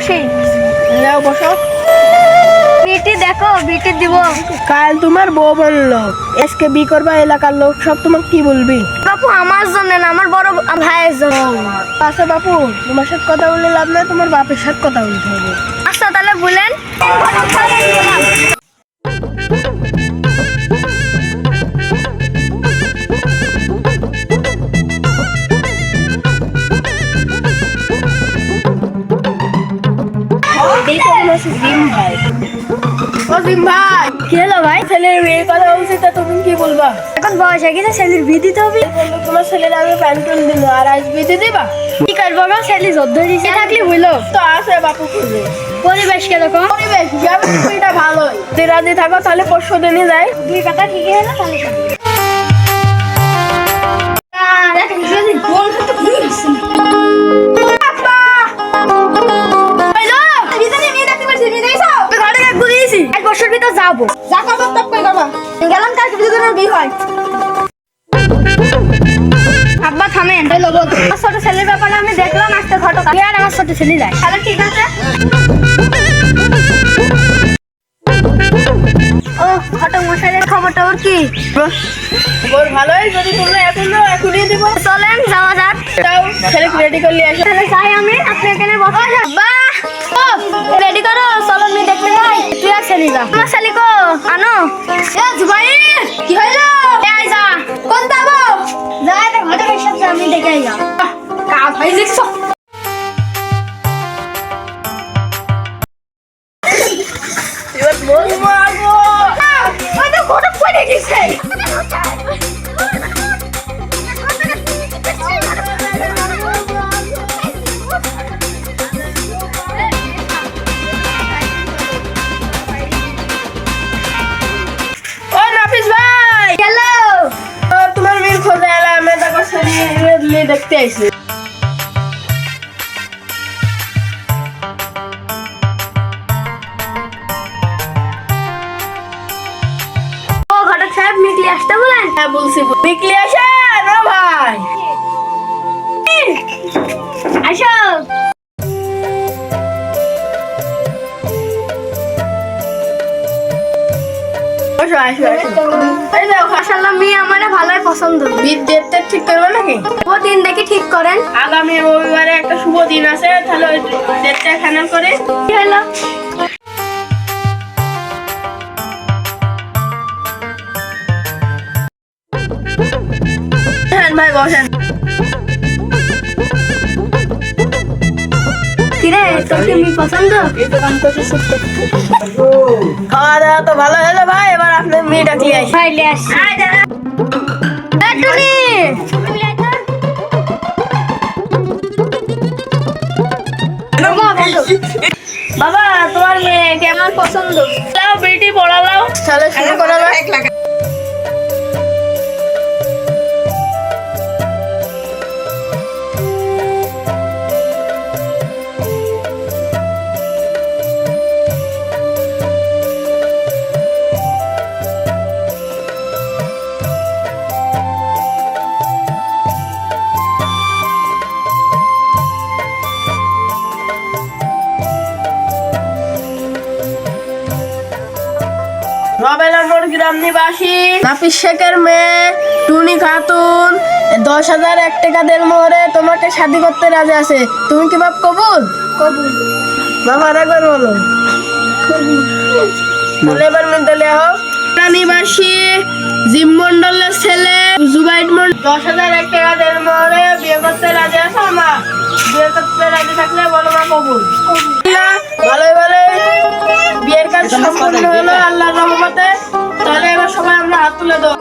বসি। যাও বসো। বিটি দেখো, বিটি দিব। কাল তোমার বউ বললো আজকে বি করবা, এলাকার লোক সব তোমাকে কি বলবি? বাপু আমার জন্য না, আমার বড় ভাইয়ের জন্য। আচ্ছা বাপু, তোমার সাথে কথা বলে লাভ নাই, তোমার বাপের সাথে কথা বলতে হবে। আচ্ছা তাহলে বলেন। জিম ভাই, ও জিম ভাই, কি হলো ভাই? ছেলের বিয়ে কথা বলছি, তা তুমি কি বলবা? এখন বয়স হয়ে গেছে, ছেলের বিয়ে দিতে হবে। বললো তোমার ছেলের আমি প্যান্টুন দিল, আর আজ বিয়ে দিবা? কি করবো গো, ছেলে যুদ্ধ দিছে থাকলে হইলো। তো আছে বাপু করবে। পরিবেশ কিরকম? পরিবেশ হিসাবে এটা ভালোই। যদি রাজি থাকো তাহলে পরশু দিনই যাই। দুই কথা ঠিকই হলো তাহলে সব। যাবো যা করবো তপ করে করবা। গেলাম কালকে দুজনের বিয়ে হয়। আব্বা থামেন, আমার ছোট ছেলের ব্যাপারে আমি দেখলাম আজকে ঘটনা। আর আমার ছোট ছেলে যায়, তাহলে ঠিক আছে। ও ঘটক মশাইয়ের খবরটা ওর কি? ওর ভালোই, যদি তোমরা এখনই দিব। চলেন যাওয়া যাক। যাও, ছেলে রেডি করলে আসো। তাহলে যাই আমি, আপনি এখানে বসো। আব্বা রেডি করো, চলো আমি দেখতে যাই। তুই আর ছেলে যা। আমার ছেলে কো আনো। জুবাইর কি হইলো? এই যা। কোন যাবো? যাই তো ঘটকের সাথে আমি দেখে যা। কাজ হয়ে দেখছো? এবার বলবো আগো। ওই তো ঘটক পড়ে গেছে। ও নাফিস ভাই, হ্যালো। তোমার বিল খোঁজে এলাম, আমি দেখো ছেলে দেখতে আইছি। ও ঘটক সাহেব মিটলি আসতে বলেন। হ্যাঁ বলছি, বিকলি আসেন ও ভাই। আসো। আসো আসো আসো। এই দেখো, মাশাআল্লাহ মেয়ে আমারে ভালোই পছন্দ। বিদ ডেটটা ঠিক করবে নাকি? ও দিন দেখি ঠিক করেন। আগামী রবিবারে একটা শুভ দিন আছে, তাহলে ওই ডেটটা ফাইনাল করে। কি হলো? হ্যাঁ ভাই বসেন। কিরে তোর কি মেয়ে পছন্দ? খাওয়া দাওয়া তো ভালো হলো ভাই, এবার আপনার মেয়ে ডাকলে আসি। ভাই লে আসি। টুনি বাবা, তোমার মেয়ে কেমন পছন্দ? লাও বেটি পড়ালাও, তাহলে শুরু করা যাক। রবেলাপুর গ্রাম নিবাসী নাফিস শেখের মেয়ে টুনি খাতুন 10,001 টাকা দেড় মোহরে তোমাকে শাদী করতে রাজি আছে। তুমি কি বাপ কবুল? কবুল। বাবা একবার বলো। বলে এবার মেন্টালে হোক। নিবাসী জিম মন্ডলের ছেলে জুবাইর মন্ডল 10,001 টাকা দেড় মোহরে বিয়ে করতে রাজি আছে। মা বিয়ে করতে রাজি থাকলে বলো মা কবুল। ভালোই ভালোই বিয়ের কাজ সম্পূর্ণ হলো আল্লাহর রহমতে। তাহলে এবার সবাই আমরা হাত তুলে দাও।